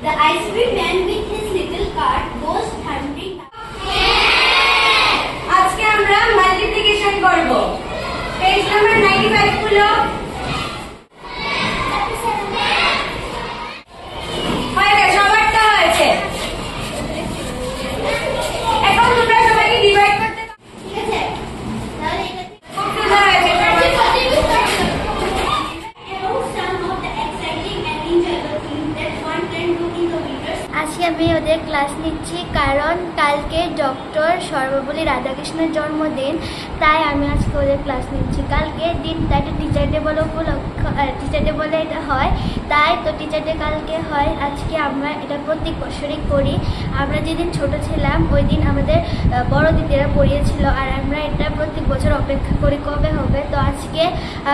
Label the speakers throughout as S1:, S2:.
S1: The ice cream man with his little cart goes thundering.
S2: আজকে আমরা multiplication করব। Page number 95 খুলো। হয়েছে, সবারটা হয়েছে। এখন তোমরা সবাইকে ডিভাইড করতে পারো।
S1: ঠিক আছে? তাহলে এটা
S2: খুব সুন্দর হয়েছে সবাই।
S1: আজকে আমি ওদের ক্লাস নিচ্ছি কারণ কালকে ডক্টর সর্বপল্লী রাধাকৃষ্ণের জন্মদিন, তাই আমি আজকে ওদের ক্লাস নিচ্ছি। কালকে দিনটা একটা টিচার ডে বলে টিচার ডে বলে এটা হয়, তাই তো টিচার ডে কালকে হয়। আজকে আমরা এটা প্রত্যেক বছরই করি। আমরা যেদিন ছোট ছিলাম ওই দিন আমাদের বড় দিদিরা পড়িয়েছিল, আর আমরা এটা প্রত্যেক বছর অপেক্ষা করি কবে হবে। তো আজকে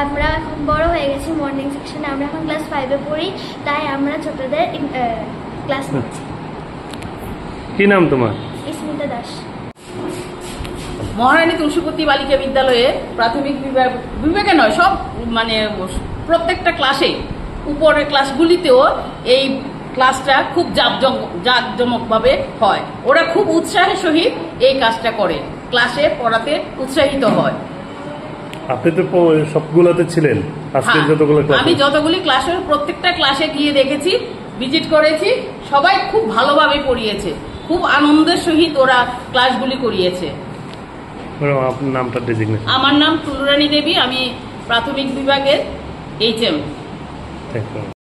S1: আমরা এখন বড় হয়ে গেছি, মর্নিং সেকশনে আমরা এখন ক্লাস 5-এ পড়ি, তাই আমরা ছোটদের ক্লাস নিচ্ছি।
S3: কি নাম তোমার?
S1: স্মিতা দাস।
S4: মহারানী তুলসীপতি বালিকা বিদ্যালয়ে প্রাথমিক বিভাগে নয়, সব মানে প্রত্যেকটা ক্লাসে উপরের ক্লাসগুলিতেও এই ক্লাসটা খুব জাঁকজমকভাবে হয়। ওরা খুব উৎসাহের সহিত এই কাজটা করে, ক্লাসে পড়াতে উৎসাহিত হয়।
S3: আপনি তো সবগুলোতে ছিলেন, আজকে যতগুলো ক্লাস
S4: আমি যতগুলি ক্লাসের প্রত্যেকটা ক্লাসে গিয়ে দেখেছি, ভিজিট করেছি, সবাই খুব ভালোভাবে পড়িয়েছে, খুব আনন্দের সহিত ওরা ক্লাসগুলি করিয়েছে।
S3: আপনার নামটা ডেজিগনেশন?
S4: আমার নাম তুলরানী দেবী, আমি প্রাথমিক বিভাগের HM।
S3: Thank you.